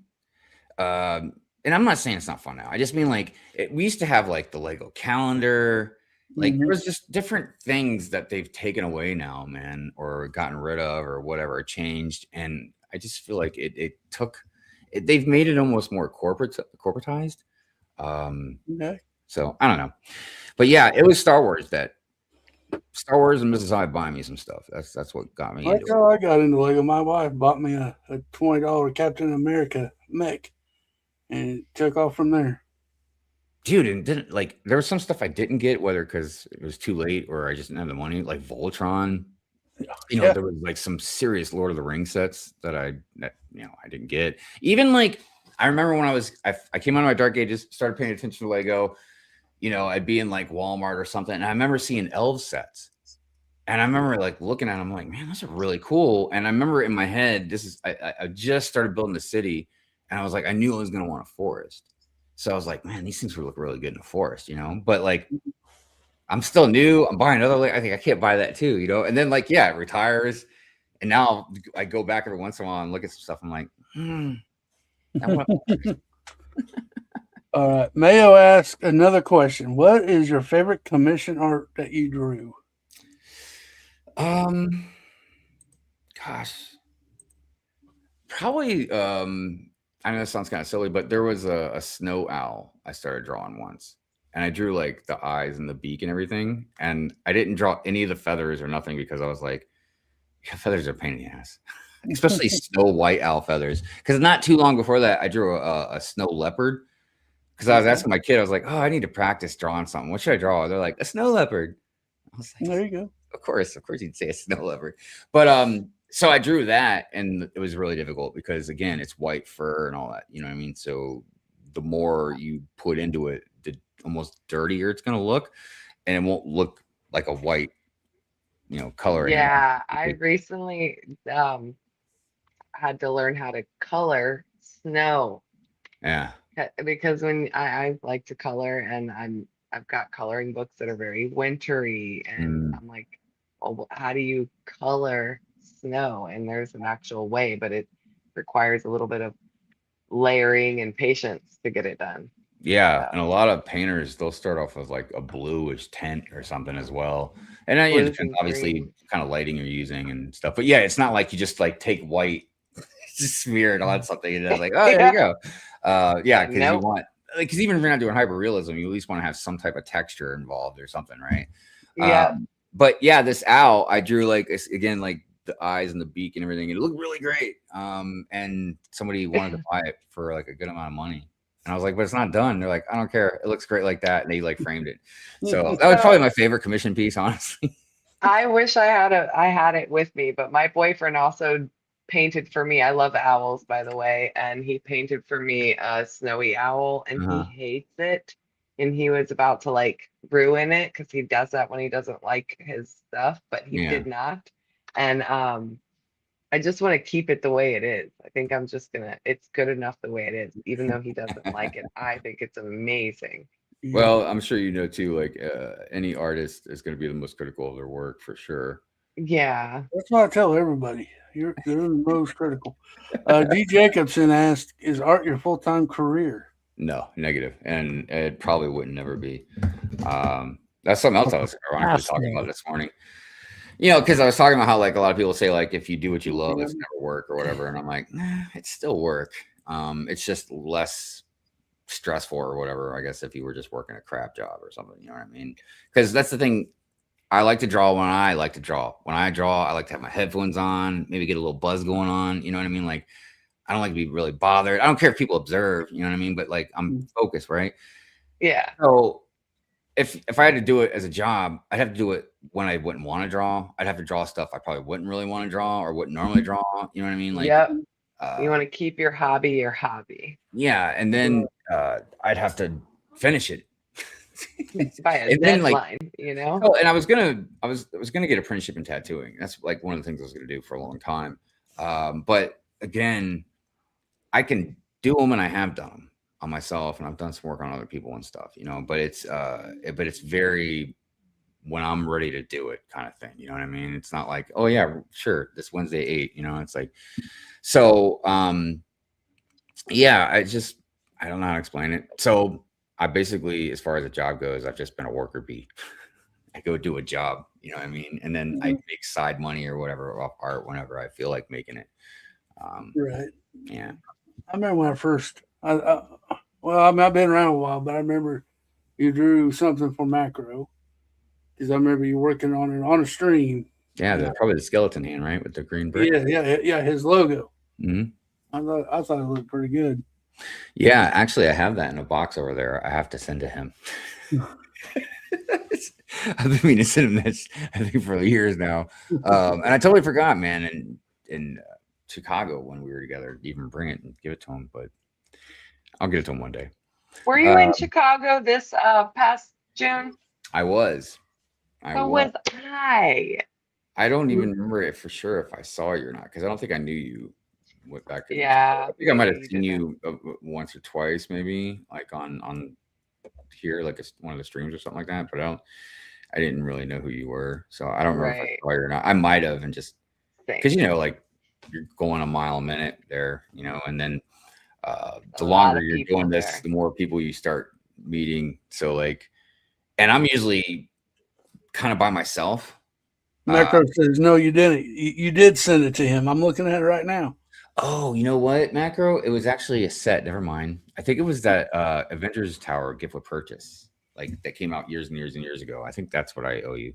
And I'm not saying it's not fun now. I just mean like we used to have like the Lego calendar. Like there was just different things that they've taken away now, man, or gotten rid of, or whatever, changed. And I just feel like they've made it almost more corporatized. Okay. So I don't know, but yeah, it was Star Wars and Mrs. Hive buying me some stuff. That's what got me. That's how I got into Lego. My wife bought me a $20 Captain America mech, and it took off from there. Dude, and didn't like there was some stuff I didn't get, whether because it was too late or I just didn't have the money, like Voltron. There was like some serious Lord of the Rings sets that I didn't get. Even like I remember when I came out of my dark ages, started paying attention to Lego. I'd be in like Walmart or something, and I remember seeing elf sets, and I remember like looking at them, like, man, those are really cool. And I remember in my head, I just started building the city, and I was like, I knew I was gonna want a forest. So I was like, man, these things would look really good in a forest, But like, I'm still new. I'm buying another. I think I can't buy that too, And then like, yeah, it retires, and now I go back every once in a while and look at some stuff. I'm like, All right. Mayo asks another question. What is your favorite commission art that you drew? Gosh, probably. I know this sounds kind of silly, but there was a snow owl I started drawing once, and I drew like the eyes and the beak and everything, and I didn't draw any of the feathers or nothing because I was like, yeah, feathers are a pain in the ass, especially snow white owl feathers. Because not too long before that, I drew a snow leopard. Because I was asking my kid, I was like, oh, I need to practice drawing something. What should I draw? They're like, a snow leopard. I was like, there you go. Of course you'd say a snow leopard. But so I drew that, and it was really difficult because again, it's white fur and all that. You know what I mean? So the more you put into it, the almost dirtier it's gonna look, and it won't look like a white, color. Yeah, I recently had to learn how to color snow. Yeah. Because when I like to color, and I've got coloring books that are very wintry, and I'm like, well, how do you color snow? And there's an actual way, but it requires a little bit of layering and patience to get it done. Yeah, and a lot of painters, they'll start off with like a bluish tint or something as well. And then it depends, obviously, kind of lighting you're using and stuff. But yeah, it's not like you just like take white, just smear it on something, and it's like, oh, there you go. Yeah, because you want, because even if you're not doing hyper realism, you at least want to have some type of texture involved or something, right? Yeah. But yeah, this owl, I drew like again, like the eyes and the beak and everything. It looked really great. And somebody wanted to buy it for like a good amount of money. And I was like, but it's not done. They're like, I don't care. It looks great like that. And they like framed it. So that was probably my favorite commission piece, honestly. I wish I had it with me, but my boyfriend also painted for me. I love owls, by the way, and he painted for me a snowy owl, and he hates it, and he was about to like ruin it because he does that when he doesn't like his stuff, but he did not. And I just want to keep it the way it is. I think I'm just gonna, it's good enough the way it is, even though he doesn't like it. I think it's amazing. Well, I'm sure too, like any artist is going to be the most critical of their work for sure. Yeah. That's what I tell everybody. They're the most critical. D. Jacobson asked, is art your full-time career? No, negative. And it probably wouldn't never be. That's something else I was ironically talking about this morning. Because I was talking about how like a lot of people say like if you do what you love, it's never work or whatever. And I'm like, nah, it's still work. It's just less stressful or whatever, I guess, if you were just working a crap job or something. You know what I mean? Because that's the thing. I like to draw when I like to draw. When I draw, I like to have my headphones on, maybe get a little buzz going on. You know what I mean? Like, I don't like to be really bothered. I don't care if people observe, you know what I mean? But like, I'm focused, right? Yeah. So if I had to do it as a job, I'd have to do it when I wouldn't want to draw. I'd have to draw stuff I probably wouldn't really want to draw or wouldn't normally draw. You know what I mean? Like, yep. You want to keep your hobby your hobby. Yeah, and then I'd have to finish it. By a deadline, Oh, and I was gonna get apprenticeship in tattooing. That's like one of the things I was gonna do for a long time. But again, I can do them, and I have done them on myself, and I've done some work on other people and stuff, you know. But it's very when I'm ready to do it kind of thing. You know what I mean? It's not like, oh yeah, sure, this Wednesday 8. You know, it's like so. Yeah, I don't know how to explain it. So I basically, as far as a job goes, I've just been a worker bee. I go do a job, you know what I mean? And then I make side money or whatever off art whenever I feel like making it. Right. Yeah. I remember when I first, well, I mean, I've been around a while, but I remember you drew something for Macro because I remember you working on it on a stream. Yeah, probably the skeleton hand, right, with the green brick. Yeah, his logo. Mm-hmm. I thought it looked pretty good. Yeah, actually, I have that in a box over there. I have to send to him. I've been meaning to send him this, I think, for years now. And I totally forgot, man. In Chicago when we were together, even bring it and give it to him. But I'll get it to him one day. Were you in Chicago this past June? I was. So was I. I don't even remember it for sure if I saw you or not, because I don't think I knew you. Back in yeah, I think I might have seen you once or twice, maybe like on here, like one of the streams or something like that. But I didn't really know who you were, so I don't remember if I saw you or not. I might have, and just because you know, like you're going a mile a minute there, you know, and then the longer you're doing this, the more people you start meeting. So like, and I'm usually kind of by myself. Macro says, no, you didn't. You did send it to him. I'm looking at it right now. Oh, you know what, Macro? It was actually a set. Never mind. I think it was that Avengers Tower gift with purchase, like that came out years and years and years ago. I think that's what I owe you.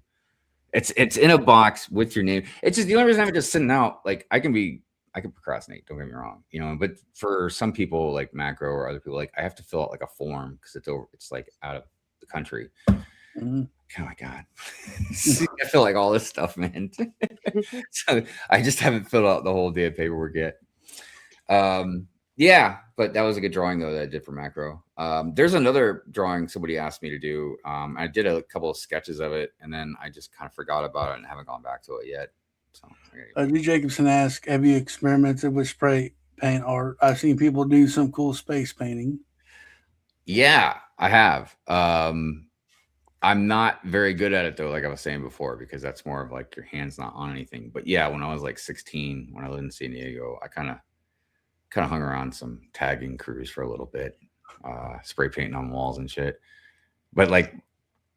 It's in a box with your name. It's just the only reason I'm just sitting out. Like I can procrastinate. Don't get me wrong, you know. But for some people, like Macro or other people, like I have to fill out like a form because it's like out of the country. Mm-hmm. Oh my God. I feel like all this stuff, man. So I just haven't filled out the whole damn paperwork yet. Yeah, but that was a good drawing though that I did for Macro. There's another drawing somebody asked me to do. I did a couple of sketches of it, and then I just kind of forgot about it and haven't gone back to it yet. So D. Jacobson asked, have you experimented with spray paint art? I've seen people do some cool space painting. Yeah, I have. I'm not very good at it though, like I was saying before, because that's more of like your hand's not on anything. But yeah, when I was like 16, when I lived in San Diego, I kind of hung around some tagging crews for a little bit, spray painting on walls and shit. But like,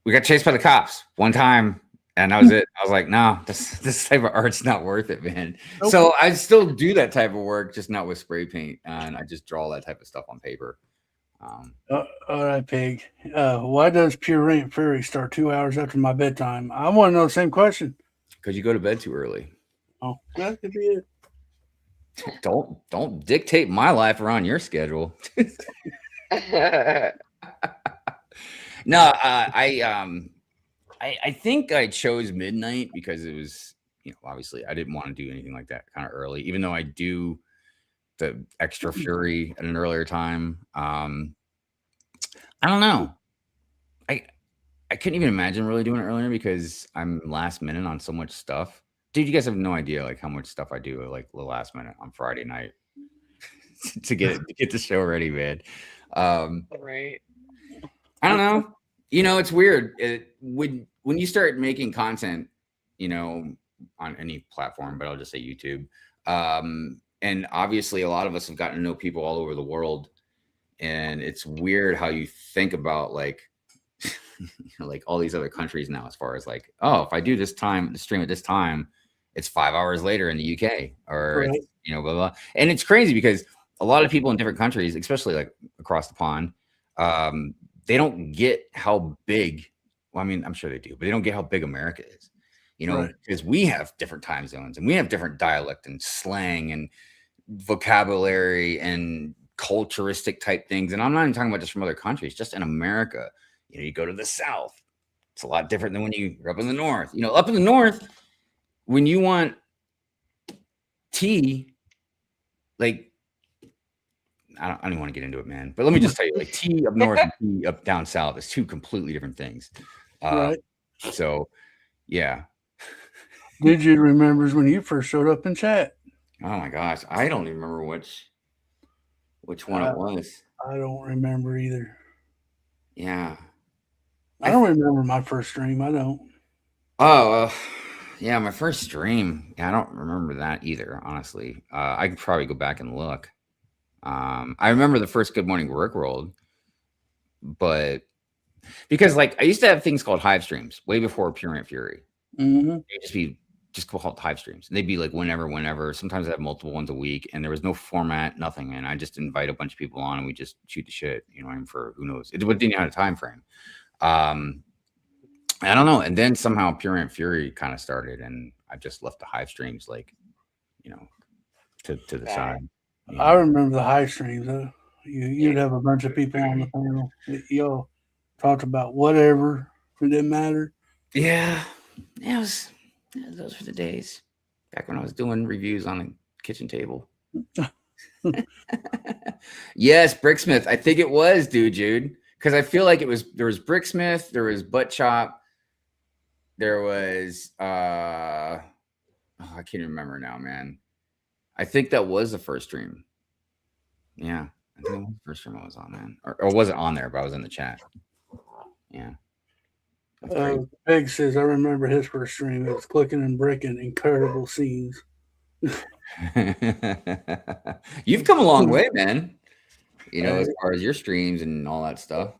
we got chased by the cops one time, and that was it. I was like, no, this type of art's not worth it, man. Okay. So I still do that type of work, just not with spray paint, and I just draw that type of stuff on paper. All right, Pig. Why does Pure Rain Fairy start 2 hours after my bedtime? I want to know the same question. Because you go to bed too early. Oh, that could be it. Don't dictate my life around your schedule. No, I think I chose midnight because it was, you know, obviously I didn't want to do anything like that kind of early, even though I do the extra fury at an earlier time. I don't know. I couldn't even imagine really doing it earlier because I'm last minute on so much stuff. Dude, you guys have no idea like how much stuff I do like the last minute on Friday night to get the show ready, man. Right. I don't know. You know, it's weird. When you start making content, you know, on any platform, but I'll just say YouTube. And obviously a lot of us have gotten to know people all over the world. And it's weird how you think about like, like all these other countries now, as far as like, oh, if I do this stream at this time, it's 5 hours later in the UK or, right. You know, blah, blah. And it's crazy because a lot of people in different countries, especially like across the pond, they don't get how big, well, I mean, I'm sure they do, but they don't get how big America is, you know, because we have different time zones and we have different dialect and slang and vocabulary and culturistic type things. And I'm not even talking about just from other countries, just in America. You know, you go to the South, it's a lot different than when you're up in the North. You know, up in the North, when you want tea, like, I don't even want to get into it, man. But let me just tell you, like, tea up north and tea up down south is two completely different things. Right. So, yeah. Did you remember when you first showed up in chat? Oh my gosh, I don't even remember which. which one it was. I don't remember either. Yeah. I don't remember my first stream. I don't. Oh, yeah, my first stream. Yeah, I don't remember that either, honestly. I could probably go back and look. I remember the first Good Morning Brickworld, but because like I used to have things called Hive streams way before Pure Ant Fury. They'd just called Hive streams. And they'd be like whenever. Sometimes I have multiple ones a week, and there was no format, nothing. And I just invite a bunch of people on, and we just shoot the shit. You know, I mean, for who knows? It didn't have a time frame. I don't know. And then somehow Pure Ant Fury kind of started, and I just left the Hive streams, like, you know, to the side. You know? I remember the Hive streams. You'd have a bunch of people on the panel. Y'all talked about whatever. It didn't matter. Yeah. Those were the days back when I was doing reviews on the kitchen table. Yes, Bricksmith. I think it was, Jude. Because I feel like there was Bricksmith, there was Butt Chop, there was I can't remember now, man. I think that was the first stream. Yeah, I think it was the first stream I was on, man. Or wasn't on there, but I was in the chat. Yeah. Peg says I remember his first stream. It was Clicking and Bricken, incredible scenes. You've come a long way, man. You know, as far as your streams and all that stuff.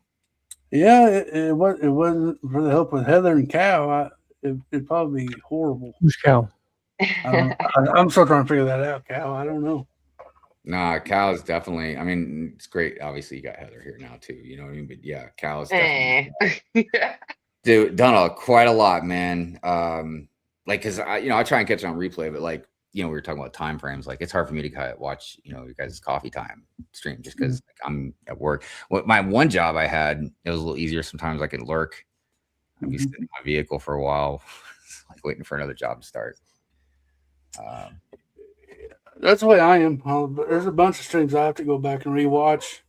Yeah, it wasn't for the help with Heather and Cow. It'd probably be horrible. Who's Cow? I'm still trying to figure that out, Cow. I don't know. Nah, Cow's definitely. I mean, it's great. Obviously, you got Heather here now too. You know what I mean? But yeah, Cow's definitely done quite a lot, man. Like, cause I try and catch it on replay, but like, we were talking about time frames. Like, it's hard for me to watch, your guys' coffee time stream just because I'm at work. My one job I had, it was a little easier. Sometimes I could lurk. I'd be sitting in my vehicle for a while, like waiting for another job to start. That's the way I am. There's a bunch of streams I have to go back and rewatch.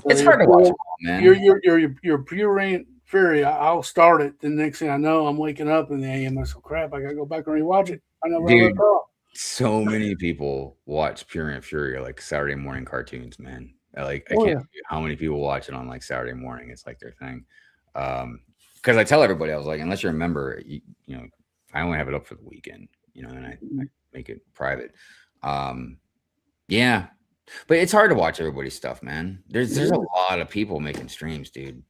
It's hard to watch, man. Your Pure Ant Fury. I'll start it. The next thing I know, I'm waking up in the AM. I said, "Crap! I gotta go back and rewatch it." I know where I left off. So many people watch Pure Ant Fury like Saturday morning cartoons, man. I can't tell you how many people watch it on like Saturday morning. It's like their thing. Because I tell everybody, I was like, unless you're a member, I only have it up for the weekend, and I make it private. Yeah, but it's hard to watch everybody's stuff, man. There's a lot of people making streams, dude.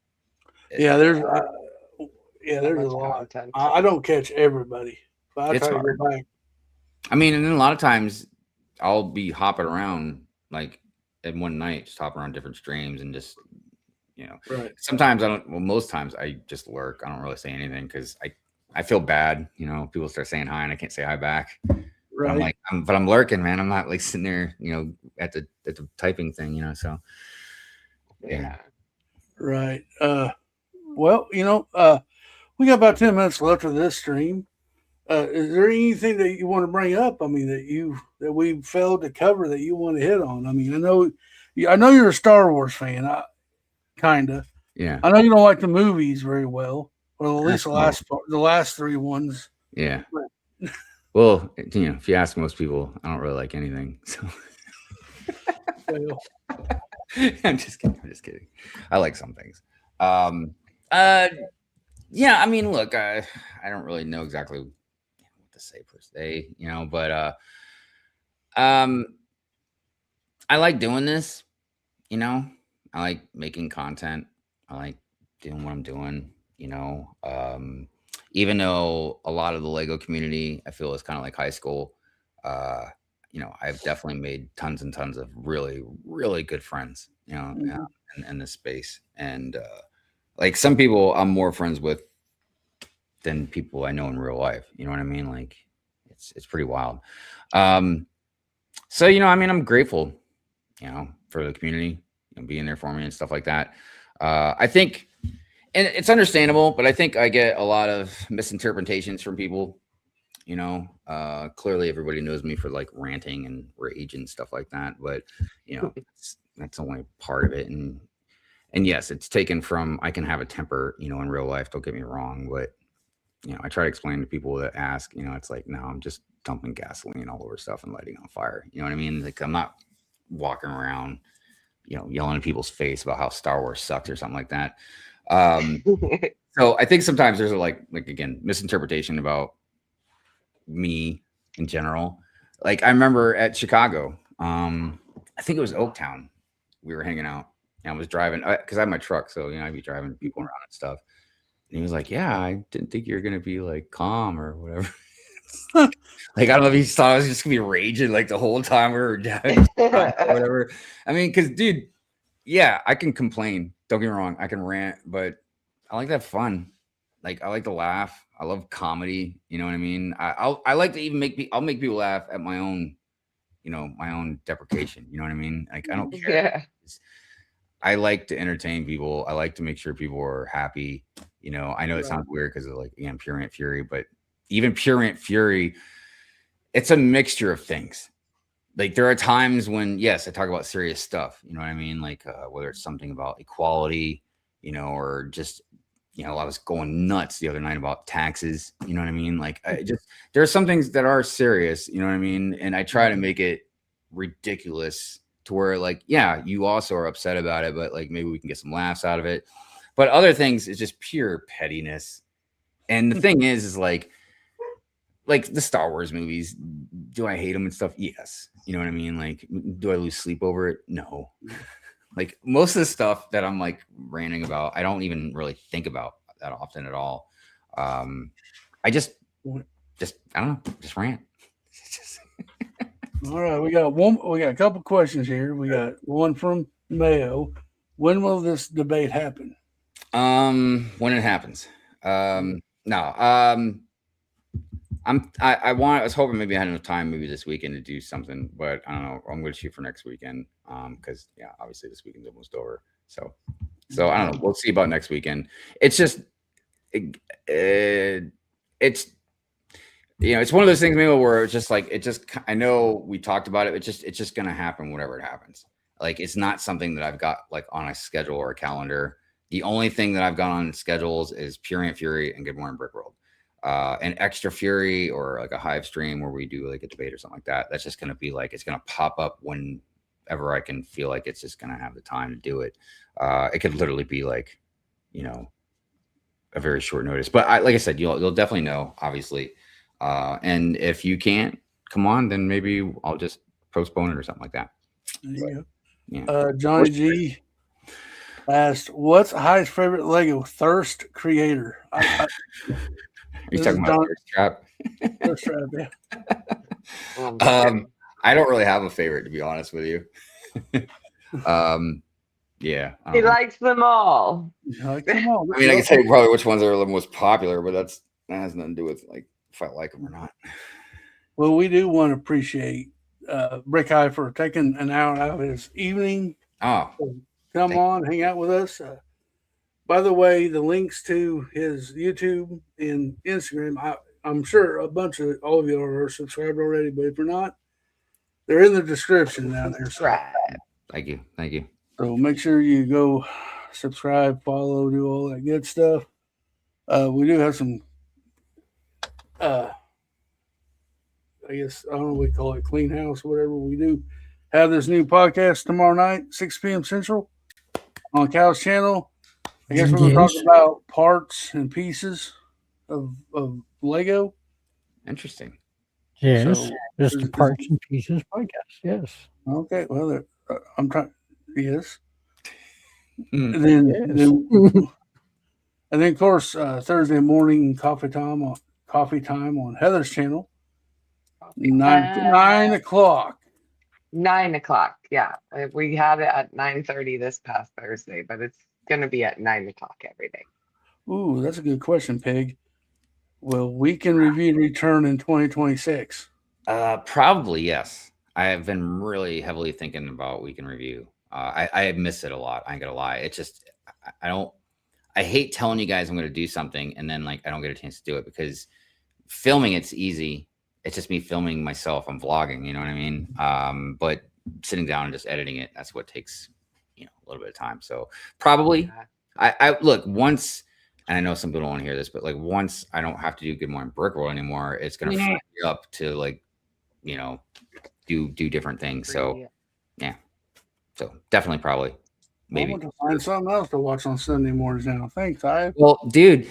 Yeah, there's a lot. I don't catch everybody, but I try to go back. I mean, and then a lot of times I'll be hopping around like at one night, just hopping around different streams and just, Right. Sometimes most times I just lurk. I don't really say anything because I feel bad. People start saying hi and I can't say hi back. Right. But I'm lurking, man. I'm not like sitting there, at the typing thing, so. Yeah. Right. Well, we got about 10 minutes left of this stream. Is there anything that you want to bring up? I mean, that we failed to cover that you want to hit on? I mean, I know you're a Star Wars fan, kinda. Yeah. I know you don't like the movies very well, or at least the last three ones. Yeah. Well, if you ask most people, I don't really like anything. So. I'm just kidding. I like some things. Yeah. I mean, look, I don't really know exactly what to say per se, but I like doing this. I like making content. I like doing what I'm doing. Even though a lot of the Lego community, I feel, is kind of like high school. I've definitely made tons and tons of really, really good friends, in this space. And like some people I'm more friends with than people I know in real life. You know what I mean? Like it's pretty wild. So, I'm grateful, for the community, being there for me and stuff like that. I think, and it's understandable, but I think I get a lot of misinterpretations from people. Clearly everybody knows me for like ranting and rage and stuff like that, but that's only part of it. And yes, it's taken from, I can have a temper, in real life, don't get me wrong, but I try to explain to people that ask, it's like, no, I'm just dumping gasoline all over stuff and lighting on fire. You know what I mean? Like, I'm not walking around yelling in people's face about how Star Wars sucks or something like that. So I think sometimes there's like again, misinterpretation about me in general. Like I remember at Chicago, I think it was Oaktown. We were hanging out and I was driving because I have my truck. So, I'd be driving people around and stuff. And he was like, yeah, I didn't think you were going to be like calm or whatever. Like, I don't know if he thought I was just going to be raging like the whole time we were driving or whatever. I mean, because dude, yeah, I can complain. Don't get me wrong. I can rant, but I like to have fun. Like, I like to laugh. I love comedy. You know what I mean? I like to even I'll make people laugh at my own, my own deprecation. You know what I mean? Like, I don't care. Yeah. I like to entertain people. I like to make sure people are happy. I know it sounds weird because of like, Pure Ant Fury, but even Pure Ant Fury, it's a mixture of things. Like there are times when, yes, I talk about serious stuff. You know what I mean? Like whether it's something about equality, or just, I was going nuts the other night about taxes. You know what I mean? Like there are some things that are serious. You know what I mean? And I try to make it ridiculous to where like, yeah, you also are upset about it, but like maybe we can get some laughs out of it. But other things is just pure pettiness. And the thing is like the Star Wars movies, do I hate them and stuff? Yes. You know what I mean? Like, do I lose sleep over it? No. Like most of the stuff that I'm like ranting about, I don't even really think about that often at all. I just I don't know, just rant. All right, we got a couple questions here. We got one from Mayo. When will this debate happen? When it happens. No. I was hoping maybe I had enough time maybe this weekend to do something, but I don't know. I'm going to shoot for next weekend. Because obviously this weekend's almost over. So I don't know. We'll see about next weekend. It's just, it's one of those things maybe where it's just like, I know we talked about it. It's just going to happen whenever it happens. Like, it's not something that I've got like on a schedule or a calendar. The only thing that I've got on schedules is Pure Ant Fury and Good Morning Brick World. An extra Fury or like a Hive stream where we do like a debate or something like that. That's just going to be like, it's going to pop up whenever I can feel like it's just going to have the time to do it. It could literally be like, a very short notice, but like I said, you'll definitely know, obviously. And if you can't come on, then maybe I'll just postpone it or something like that. There you go. Johnny G asked, what's Hive's favorite Lego Thirst creator? You're talking about Thirst Trap? Thirst Trap, yeah. I don't really have a favorite, to be honest with you. Yeah. He likes them all. I mean, I can tell you probably which ones are the most popular, but that has nothing to do with like if I like them or not. Well, we do want to appreciate Brick Hive for taking an hour out of his evening. Come on, hang out with us. By the way, the links to his YouTube and Instagram, I'm sure all of you are subscribed already, but if you're not, they're in the description down there. So. Thank you. So make sure you go subscribe, follow, do all that good stuff. We do have some, I guess, I don't know what we call it, clean house, whatever. We do have this new podcast tomorrow night, 6 p.m. Central on Cow's channel. I guess we're going to talk about parts and pieces of Lego. Interesting. Yes, so, just the parts and pieces podcast. Yes. Okay. Well, I'm trying. Yes. And then, of course, Thursday morning coffee time on Heather's channel. 9 o'clock. 9 o'clock. Yeah, we had it at 9:30 this past Thursday, but it's going to be at 9 o'clock every day. Ooh, that's a good question, Pig. Will Weekend Review return in 2026? Probably, yes. I have been really heavily thinking about Weekend Review. I miss it a lot. I ain't gonna lie. It's just I hate telling you guys I'm gonna do something and then like I don't get a chance to do it because filming it's easy. It's just me filming myself. I'm vlogging, you know what I mean? But sitting down and just editing it, that's what takes a little bit of time. So probably I look once. And I know some people don't want to hear this, but like once I don't have to do Good Morning Brick World anymore, it's gonna free me up to like, do different things. So yeah. So definitely, probably, maybe. I want to find something else to watch on Sunday mornings now. Thanks, Hive. Well, dude,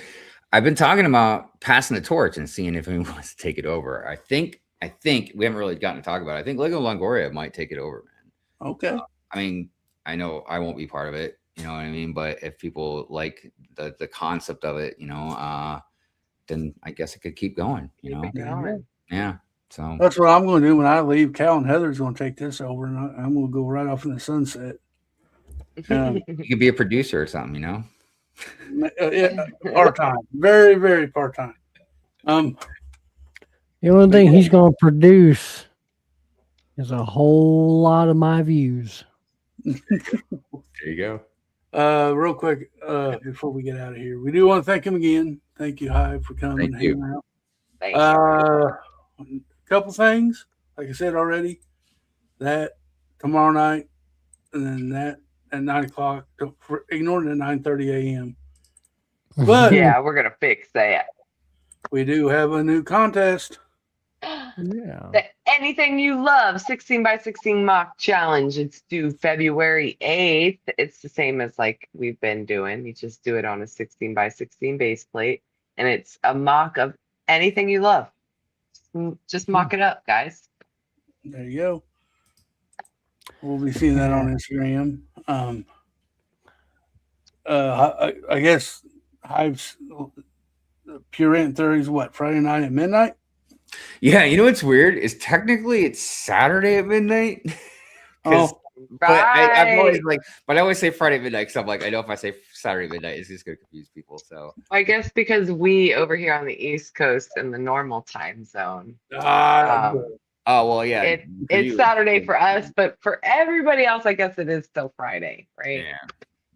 I've been talking about passing the torch and seeing if anyone wants to take it over. I think we haven't really gotten to talk about it. I think Lego Longoria might take it over, man. Okay. I mean, I know I won't be part of it, you know what I mean? But if people like the concept of it, then I guess it could keep going, Yeah. So that's what I'm going to do when I leave. Cal and Heather's going to take this over, and I'm going to go right off in the sunset. you could be a producer or something, Part time, very, very part time. The only thing he's going to produce is a whole lot of my views. There you go. Real quick, before we get out of here, we do want to thank him again. Thank you, Hive, for coming. Thank you. Hanging out. Thank you. A couple things, like I said already, that tomorrow night, and then that at 9 o'clock. Ignore the 9:30 a.m. But yeah, we're gonna fix that. We do have a new contest. Yeah. The Anything You Love 16 by 16 mock challenge. It's due February 8th. It's the same as like we've been doing. You just do it on a 16 by 16 base plate, and it's a mock of anything you love. Just mock it up, guys. There you go. We'll be seeing that on Instagram. I guess Hive's Pure Ant Theory is what, Friday night at midnight? Yeah, you know what's weird is technically it's Saturday at midnight. Oh, but I'm always like, but I always say Friday at midnight because I'm like, I know if I say Saturday at midnight, it's just gonna confuse people. So I guess because we over here on the East Coast in the normal time zone. oh well, yeah. It's Saturday for us, but for everybody else, I guess it is still Friday, right? Yeah.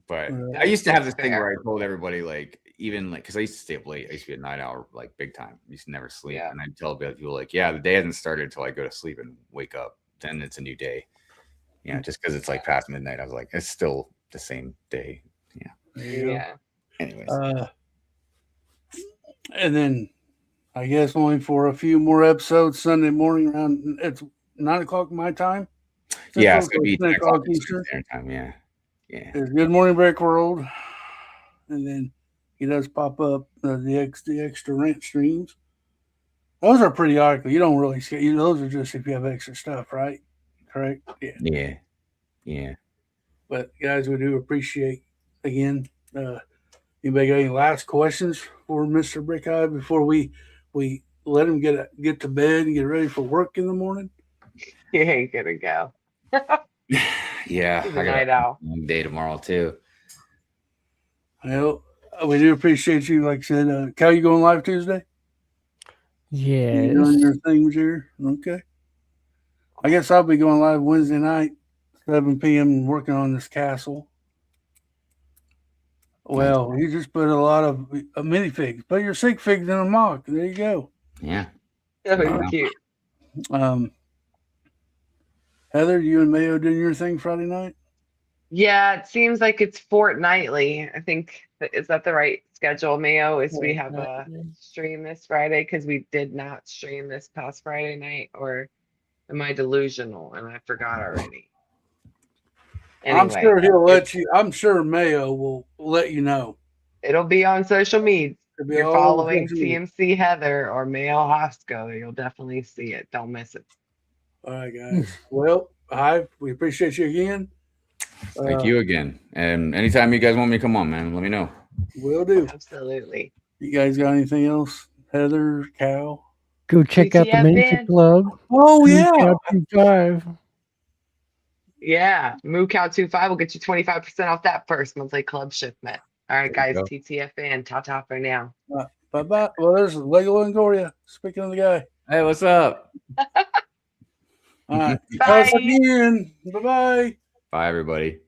But I used to have this thing where I told everybody, like, even like, because I used to stay up late. I used to be a night owl, like, big time. I used to never sleep. Yeah. And I'd tell people, like, yeah, the day hasn't started until I go to sleep and wake up. Then it's a new day. Yeah, just because it's like past midnight. I was like, it's still the same day. Yeah. Yeah. Anyways. And then I guess only for a few more episodes Sunday morning around, it's 9 o'clock my time. Yeah, it's going to be 10 o'clock Eastern time. Yeah. Yeah. There's Good Morning Brick World. And then he does pop up the extra rent streams. Those are periodically. You don't really see those are just if you have extra stuff, right? Correct? Yeah. Yeah. Yeah. But guys, we do appreciate again. Anybody got any last questions for Mr. Brick Hive before we let him get to bed and get ready for work in the morning? You ain't gonna go. Yeah, I got a long day tomorrow too. Well, we do appreciate you. Like I said, Cal, you going live Tuesday? Yeah. You doing your things here? Okay. I guess I'll be going live Wednesday night, 7 p.m. working on this castle. Well, you just put a lot of minifigs. Put your sig figs in a mock. There you go. Yeah. That was cute. Heather, you and Mayo doing your thing Friday night? Yeah, it seems like it's fortnightly. I think is that the right schedule, Mayo? Is we have a stream this Friday because we did not stream this past Friday night, or am I delusional and I forgot already? Anyway, I'm sure he'll let you. I'm sure Mayo will let you know. It'll be on social media. If you're all following social media. TMC Heather or Mayo Hosco, you'll definitely see it. Don't miss it. All right, guys. Well, Hive, we appreciate you again. Thank you again. And anytime you guys want me to come on, man, let me know. Will do. Absolutely. You guys got anything else? Heather, Cal? Go check out the TTF Miniature in. Club. Oh, yeah. 5. Yeah, MooCow25 will get you 25% off that first monthly club shipment. All right, guys, go. TTFN. Ta-ta for now. Bye-bye. Well, there's Lego Longoria. Speaking of the guy. Hey, what's up? All right. Bye. Again. Bye-bye. Bye, everybody.